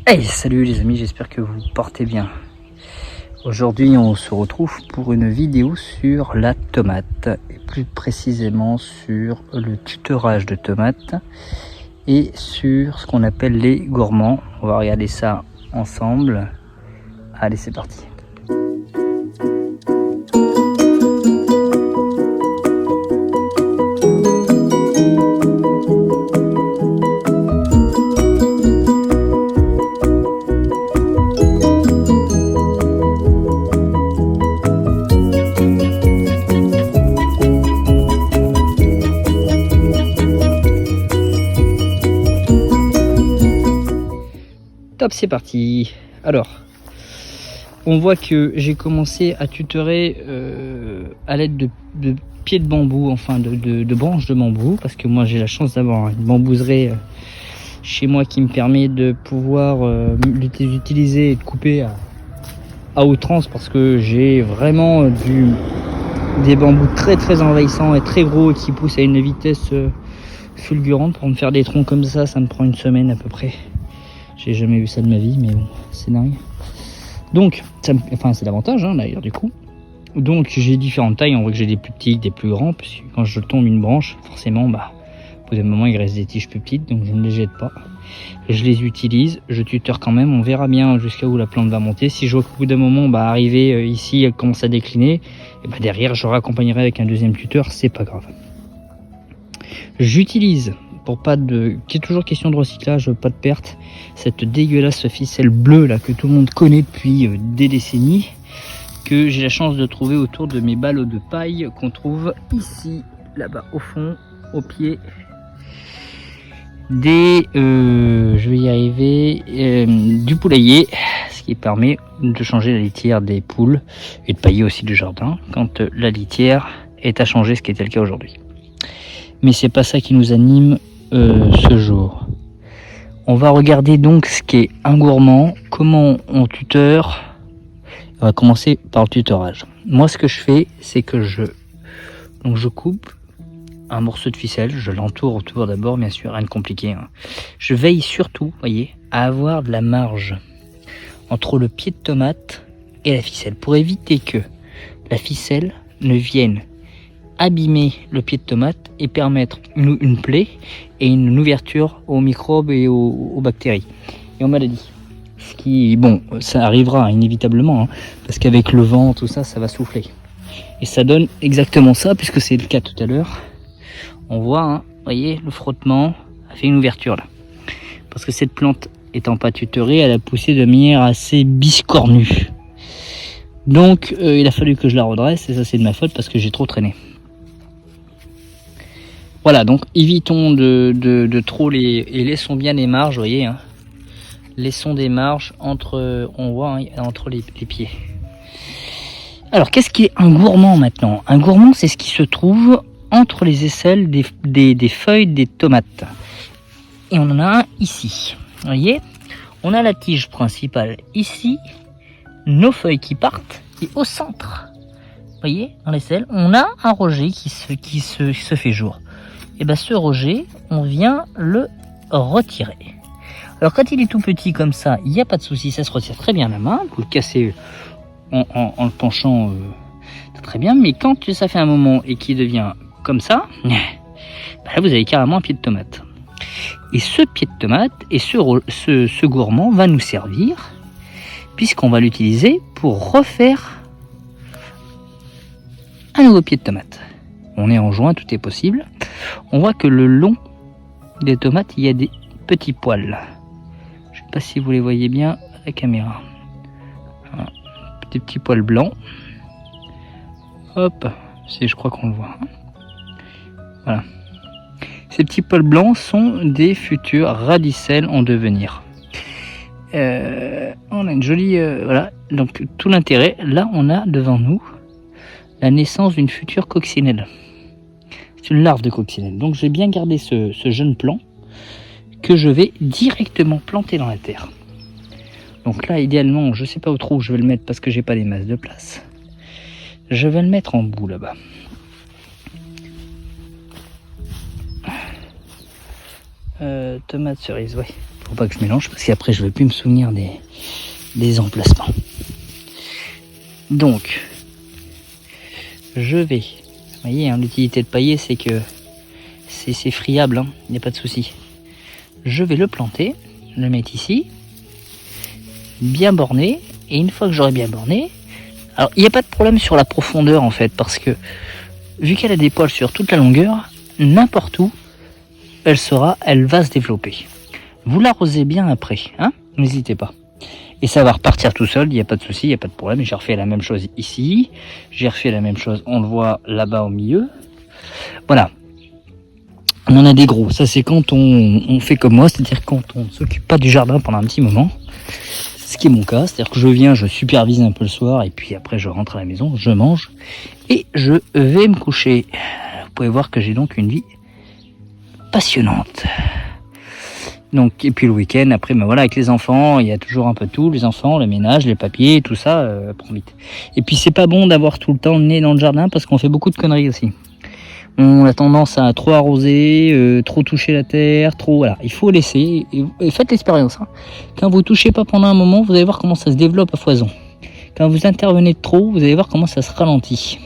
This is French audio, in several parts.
Hey, salut les amis, j'espère que vous portez bien. Aujourd'hui, on se retrouve pour une vidéo sur la tomate, et plus précisément sur le tutorage de tomates et sur ce qu'on appelle les gourmands. On va regarder ça ensemble. Allez, c'est parti. Top, c'est parti. Alors, on voit que j'ai commencé à tutorer à l'aide de pieds de bambou, enfin de branches de bambou, parce que moi j'ai la chance d'avoir une bambouserie chez moi qui me permet de pouvoir l'utiliser et de couper à outrance, parce que j'ai vraiment des bambous très envahissants et très gros et qui poussent à une vitesse fulgurante. Pour me faire des troncs comme ça me prend une semaine à peu près. J'ai jamais vu ça de ma vie, mais bon, c'est dingue. Donc, c'est l'avantage d'ailleurs du coup. Donc j'ai différentes tailles, on voit que j'ai des plus petits, des plus grands, puisque quand je tombe une branche, forcément, au bout d'un moment, il reste des tiges plus petites, donc je ne les jette pas. Je les utilise, je tuteur quand même, on verra bien jusqu'à où la plante va monter. Si je vois qu'au bout d'un moment, arriver ici, elle commence à décliner, et derrière, je raccompagnerai avec un deuxième tuteur, c'est pas grave. J'utilise, pour pas de, qui est toujours question de recyclage, pas de perte, cette dégueulasse ficelle bleue là que tout le monde connaît depuis des décennies, que j'ai la chance de trouver autour de mes ballots de paille qu'on trouve ici, là-bas au fond, au pied des, je vais y arriver, du poulailler, ce qui permet de changer la litière des poules et de pailler aussi le jardin quand la litière est à changer, ce qui était le cas aujourd'hui. Mais c'est pas ça qui nous anime ce jour. On va regarder donc ce qu'est un gourmand, comment on tuteur. On va commencer par le tutorage. Moi, ce que je fais, c'est que je coupe un morceau de ficelle, je l'entoure autour d'abord, bien sûr, rien de compliqué. Je veille surtout, voyez, à avoir de la marge entre le pied de tomate et la ficelle, pour éviter que la ficelle ne vienne abîmer le pied de tomate et permettre une plaie et une ouverture aux microbes et aux bactéries et aux maladies. Ce qui, ça arrivera inévitablement, parce qu'avec le vent, tout ça, ça va souffler. Et ça donne exactement ça, puisque c'est le cas tout à l'heure. On voit, voyez, le frottement a fait une ouverture là. Parce que cette plante étant pas tutorée, elle a poussé de manière assez biscornue. Donc, il a fallu que je la redresse, et ça c'est de ma faute parce que j'ai trop traîné. Voilà, donc évitons de trop et laissons bien les marges, vous voyez. Laissons des marges entre, on voit, entre les pieds. Alors, qu'est-ce qui est un gourmand maintenant? Un gourmand, c'est ce qui se trouve entre les aisselles des feuilles des tomates. Et on en a un ici. Vous voyez, on a la tige principale ici, nos feuilles qui partent, et au centre, vous voyez, dans l'aisselle, on a un rejet qui se fait jour. Et ce rejet, on vient le retirer. Alors quand il est tout petit comme ça, il n'y a pas de souci, ça se retire très bien à la main. Vous le cassez en le penchant très bien. Mais quand ça fait un moment et qu'il devient comme ça, là vous avez carrément un pied de tomate. Et ce pied de tomate et ce gourmand va nous servir, puisqu'on va l'utiliser pour refaire un nouveau pied de tomate. On est en juin, tout est possible. On voit que le long des tomates, il y a des petits poils. Je ne sais pas si vous les voyez bien à la caméra. Voilà. Des petits poils blancs. Hop, je crois qu'on le voit. Voilà. Ces petits poils blancs sont des futurs radicelles en devenir. On a une jolie... voilà, donc tout l'intérêt. Là, on a devant nous la naissance d'une future coccinelle. C'est une larve de coccinelle. Donc j'ai bien gardé ce jeune plant que je vais directement planter dans la terre. Donc là, idéalement, je ne sais pas où trop je vais le mettre parce que j'ai pas des masses de place. Je vais le mettre en bout là-bas. Tomate cerise, ouais. Faut pas que je mélange parce qu'après je vais plus me souvenir des emplacements. Donc, je vais... Vous voyez, hein, l'utilité de pailler, c'est que c'est friable, il n'y a pas de souci. Je vais le planter, le mettre ici, bien borné, et une fois que j'aurai bien borné, alors il n'y a pas de problème sur la profondeur en fait, parce que vu qu'elle a des poils sur toute la longueur, n'importe où, elle va se développer. Vous l'arrosez bien après, hein, n'hésitez pas. Et ça va repartir tout seul, il n'y a pas de souci, il n'y a pas de problème. J'ai refait la même chose ici, j'ai refait la même chose, on le voit là-bas au milieu. Voilà. On en a des gros, ça c'est quand on fait comme moi, c'est-à-dire quand on ne s'occupe pas du jardin pendant un petit moment. Ce qui est mon cas, c'est-à-dire que je viens, je supervise un peu le soir, et puis après je rentre à la maison, je mange, et je vais me coucher. Vous pouvez voir que j'ai donc une vie passionnante. Donc, et puis le week-end, après, ben voilà, avec les enfants, il y a toujours un peu de tout, les enfants, le ménage, les papiers, tout ça prend vite. Et puis c'est pas bon d'avoir tout le temps le nez dans le jardin parce qu'on fait beaucoup de conneries aussi. On a tendance à trop arroser, trop toucher la terre, trop, voilà. Il faut laisser, et faites l'expérience. Hein. Quand vous touchez pas pendant un moment, vous allez voir comment ça se développe à foison. Quand vous intervenez trop, vous allez voir comment ça se ralentit.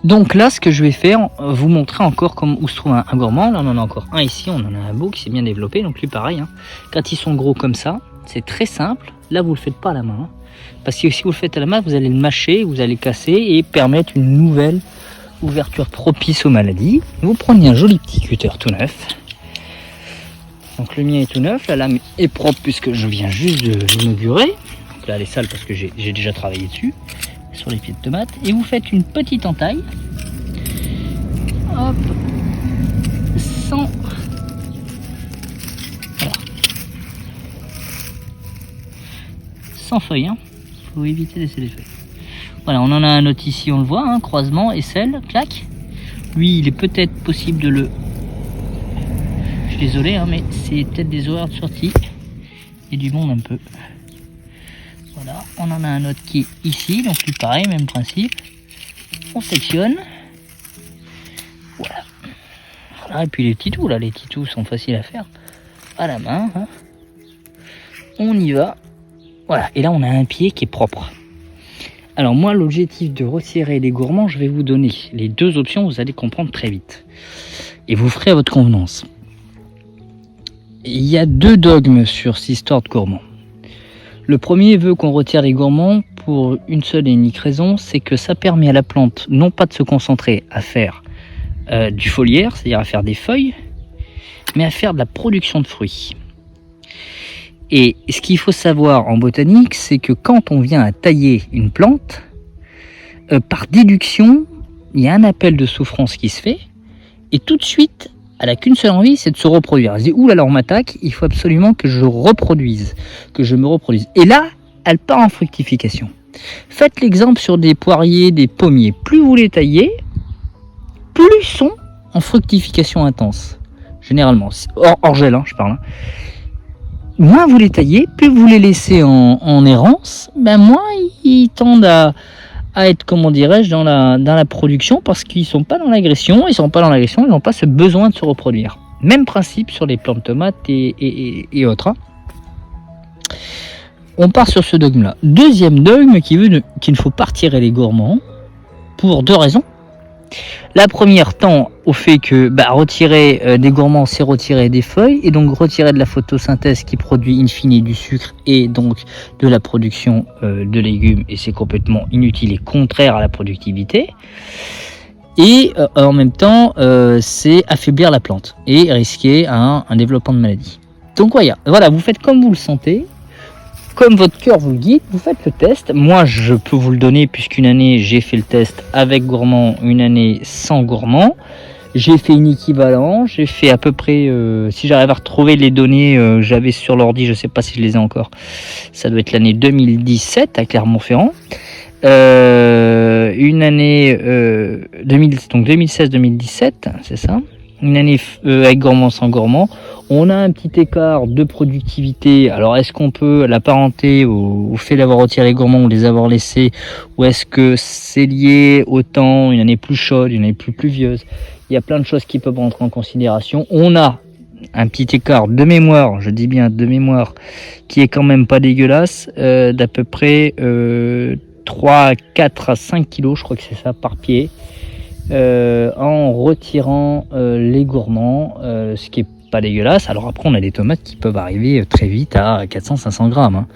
Donc là, ce que je vais faire, vous montrer encore où se trouve un gourmand. Là, on en a encore un ici, on en a un beau qui s'est bien développé. Donc lui, pareil, hein. Quand ils sont gros comme ça, c'est très simple. Là, vous le faites pas à la main. Hein. Parce que si vous le faites à la main, vous allez le mâcher, vous allez casser et permettre une nouvelle ouverture propice aux maladies. Vous prenez un joli petit cutter tout neuf. Donc le mien est tout neuf. La lame est propre puisque je viens juste de l'inaugurer. Donc là, elle est sale parce que j'ai déjà travaillé dessus. Sur les pieds de tomates, et vous faites une petite entaille, hop, sans, voilà, sans feuilles, hein. Faut éviter de laisser les feuilles. Voilà, on en a un autre ici, on le voit, hein, croisement, aisselle, clac. Lui, il est peut-être possible de le, je suis désolé, hein, mais c'est peut-être des horaires de sortie et du monde un peu. Voilà, on en a un autre qui est ici, donc lui pareil, même principe. On sectionne. Voilà. Voilà, et puis les titous, là, les titous sont faciles à faire à la main. Hein. On y va. Voilà, et là on a un pied qui est propre. Alors moi, l'objectif de retirer les gourmands, je vais vous donner les deux options, vous allez comprendre très vite. Et vous ferez à votre convenance. Il y a deux dogmes sur cette histoire de gourmands. Le premier veut qu'on retire les gourmands pour une seule et unique raison, c'est que ça permet à la plante non pas de se concentrer à faire du foliaire, c'est-à-dire à faire des feuilles, mais à faire de la production de fruits. Et ce qu'il faut savoir en botanique, c'est que quand on vient à tailler une plante, par déduction, il y a un appel de souffrance qui se fait, et tout de suite, elle n'a qu'une seule envie, c'est de se reproduire. Elle se dit, ouh là là, on m'attaque, il faut absolument que je reproduise, que je me reproduise. Et là, elle part en fructification. Faites l'exemple sur des poiriers, des pommiers. Plus vous les taillez, plus ils sont en fructification intense. Généralement, hors gel, hein, je parle. Hein. Moins vous les taillez, plus vous les laissez en errance, ben moins ils tendent à être, comment dirais-je, dans la production, parce qu'ils sont pas dans l'agression, ils n'ont pas ce besoin de se reproduire. Même principe sur les plantes de tomates et autres. Hein. On part sur ce dogme-là. Deuxième dogme qu'il ne faut pas retirer les gourmands, pour deux raisons. La première tend au fait que retirer des gourmands, c'est retirer des feuilles, et donc retirer de la photosynthèse qui produit in fine du sucre et donc de la production de légumes, et c'est complètement inutile et contraire à la productivité. Et en même temps, c'est affaiblir la plante et risquer un développement de maladie. Donc voilà, vous faites comme vous le sentez. Comme votre cœur vous le guide, vous faites le test. Moi, je peux vous le donner puisqu'une année, j'ai fait le test avec gourmand, une année sans gourmand. J'ai fait une équivalent, j'ai fait à peu près, si j'arrive à retrouver les données, j'avais sur l'ordi, je ne sais pas si je les ai encore, ça doit être l'année 2017 à Clermont-Ferrand. Une année 2016-2017, c'est ça. Une année avec gourmand sans gourmand. On a un petit écart de productivité. Alors, est-ce qu'on peut l'apparenter au fait d'avoir retiré les gourmands ou les avoir laissés, ou est-ce que c'est lié au temps, une année plus chaude, une année plus pluvieuse? Il y a plein de choses qui peuvent rentrer en considération. On a un petit écart de mémoire, je dis bien de mémoire, qui est quand même pas dégueulasse, d'à peu près 3, 4 à 5 kilos, je crois que c'est ça, par pied, en retirant les gourmands, ce qui est pas dégueulasse. Alors après, on a des tomates qui peuvent arriver très vite à 400-500 grammes. Hein.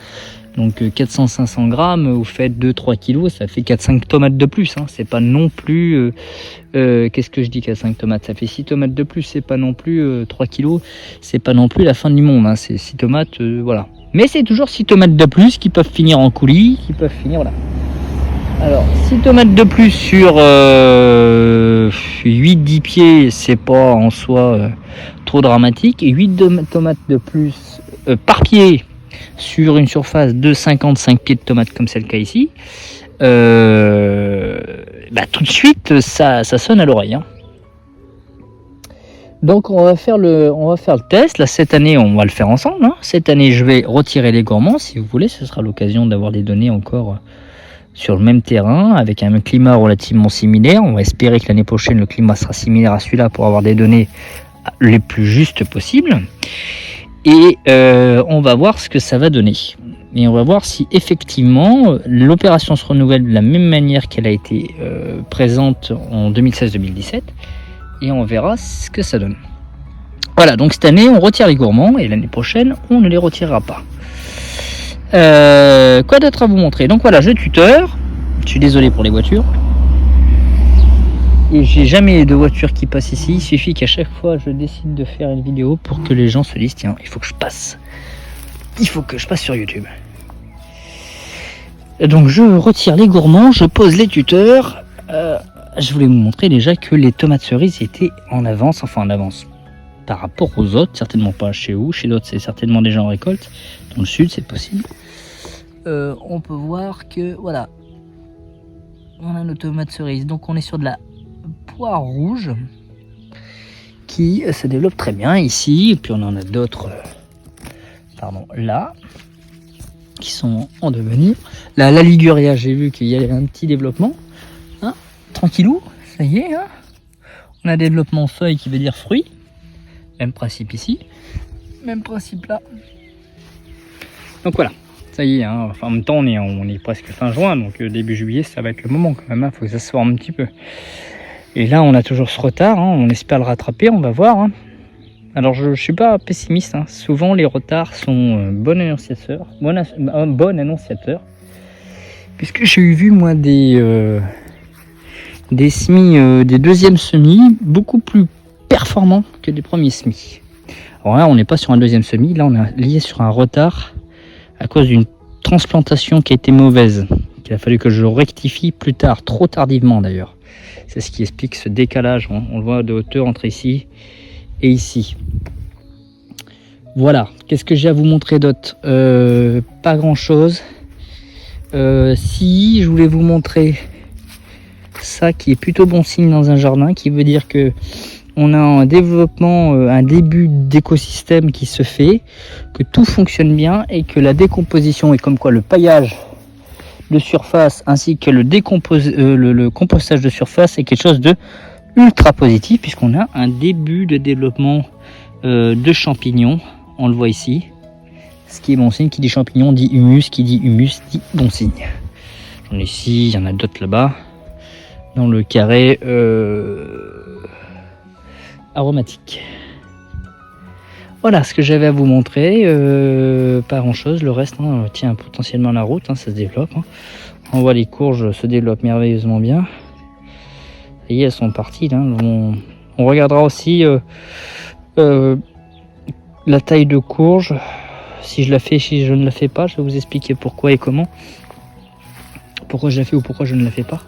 Donc 400-500 grammes, vous faites 2-3 kilos, ça fait 4-5 tomates de plus. Hein. C'est pas non plus... qu'est-ce que je dis 4-5 tomates? Ça fait 6 tomates de plus, c'est pas non plus 3 kilos. C'est pas non plus la fin du monde. Hein. C'est 6 tomates, voilà. Mais c'est toujours 6 tomates de plus qui peuvent finir en coulis, qui peuvent finir... Voilà. Alors, 6 tomates de plus sur 8-10 pieds, c'est pas en soi trop dramatique. Et 8 tomates de plus par pied sur une surface de 55 pieds de tomates, comme c'est le cas ici, tout de suite, ça sonne à l'oreille. Hein. Donc, on va faire le test. Là, cette année, on va le faire ensemble. Hein. Cette année, je vais retirer les gourmands. Si vous voulez, ce sera l'occasion d'avoir des données encore... sur le même terrain, avec un climat relativement similaire. On va espérer que l'année prochaine, le climat sera similaire à celui-là pour avoir des données les plus justes possibles. Et on va voir ce que ça va donner. Et on va voir si effectivement l'opération se renouvelle de la même manière qu'elle a été présente en 2016-2017. Et on verra ce que ça donne. Voilà, donc cette année, on retire les gourmands et l'année prochaine, on ne les retirera pas. Quoi d'autre à vous montrer? Donc voilà, je tuteur. Je suis désolé pour les voitures. Et j'ai jamais de voiture qui passe ici. Il suffit qu'à chaque fois je décide de faire une vidéo pour que les gens se disent tiens, il faut que je passe. Il faut que je passe sur YouTube. Et donc je retire les gourmands, je pose les tuteurs. Je voulais vous montrer déjà que les tomates cerises étaient en avance, par rapport aux autres, certainement pas chez vous, chez d'autres c'est certainement déjà en récolte. Dans le sud c'est possible. On peut voir que voilà, on a nos tomates cerises. Donc on est sur de la poire rouge qui se développe très bien ici. Et puis on en a d'autres, là, qui sont en devenir. Là, la Liguria, j'ai vu qu'il y avait un petit développement. Hein, tranquillou, ça y est. Hein, on a un développement feuille qui veut dire fruit. Même principe ici, même principe là. Donc voilà. Ça y est, hein. Enfin, en même temps, on est presque fin juin, donc début juillet, ça va être le moment quand même. Il faut que ça se forme un petit peu. Et là, on a toujours ce retard. Hein. On espère le rattraper, on va voir. Hein. Alors, je ne suis pas pessimiste. Hein. Souvent, les retards sont bon annonciateurs. Puisque j'ai vu, moi, des semis, des deuxièmes semis, beaucoup plus performants que des premiers semis. Alors là, on n'est pas sur un deuxième semis. Là, on est lié sur un retard à cause d'une transplantation qui a été mauvaise, qu'il a fallu que je rectifie plus tard, trop tardivement d'ailleurs. C'est ce qui explique ce décalage, on le voit de hauteur entre ici et ici. Voilà, qu'est-ce que j'ai à vous montrer d'autre? Pas grand chose. Si je voulais vous montrer ça qui est plutôt bon signe dans un jardin, qui veut dire que on a un développement, un début d'écosystème qui se fait, que tout fonctionne bien et que la décomposition et comme quoi le paillage de surface ainsi que le compostage de surface est quelque chose de ultra positif puisqu'on a un début de développement de champignons, on le voit ici. Ce qui est bon signe, qui dit champignon dit humus, qui dit humus dit bon signe. J'en ai ici, il y en a d'autres là-bas, dans le carré aromatique. Voilà ce que j'avais à vous montrer, pas grand chose, le reste tient potentiellement la route, ça se développe. On voit les courges se développent merveilleusement bien. Ça y est, elles sont parties là. On regardera aussi la taille de courge, si je la fais, si je ne la fais pas, je vais vous expliquer pourquoi et comment, pourquoi je la fais ou pourquoi je ne la fais pas.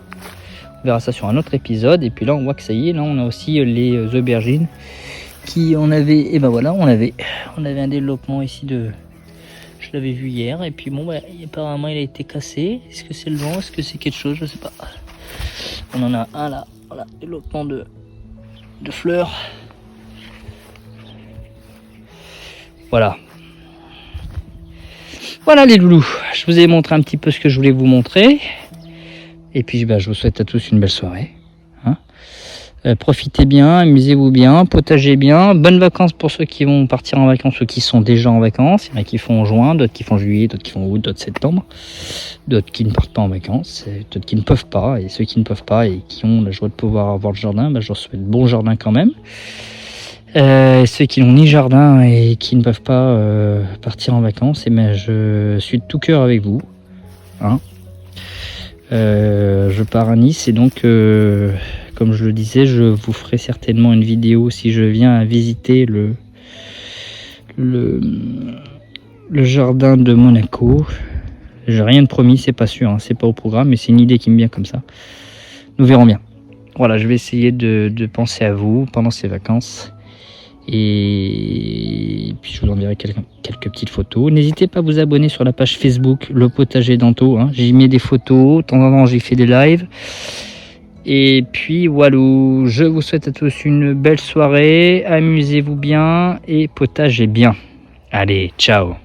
On verra ça sur un autre épisode. Et puis là on voit que ça y est, là on a aussi les aubergines qui on avait, et ben voilà, on avait un développement ici de, je l'avais vu hier, et puis bon bah, apparemment il a été cassé. Est-ce que c'est le vent, est-ce que c'est quelque chose, je sais pas. On en a un là, voilà, développement de fleurs. Voilà. Voilà les loulous, je vous ai montré un petit peu ce que je voulais vous montrer. Et puis je vous souhaite à tous une belle soirée. Profitez bien, amusez-vous bien, potagez bien. Bonnes vacances pour ceux qui vont partir en vacances ou qui sont déjà en vacances. Il y en a qui font en juin, d'autres qui font juillet, d'autres qui font août, d'autres septembre. D'autres qui ne partent pas en vacances, d'autres qui ne peuvent pas. Et ceux qui ne peuvent pas et qui ont la joie de pouvoir avoir le jardin, je leur souhaite bon jardin quand même. Ceux qui n'ont ni jardin et qui ne peuvent pas partir en vacances, je suis de tout cœur avec vous. Hein. Je pars à Nice et donc, comme je le disais, je vous ferai certainement une vidéo si je viens à visiter le jardin de Monaco. J'ai rien de promis, c'est pas sûr, hein, c'est pas au programme, mais c'est une idée qui me vient comme ça. Nous verrons bien. Voilà, je vais essayer de penser à vous pendant ces vacances. Et puis je vous enverrai quelques petites photos. N'hésitez pas à vous abonner sur la page Facebook Le Potager d'Anto. Hein. J'y mets des photos, de temps en temps j'y fais des lives. Et puis voilà, je vous souhaite à tous une belle soirée. Amusez-vous bien et potagez bien. Allez, ciao.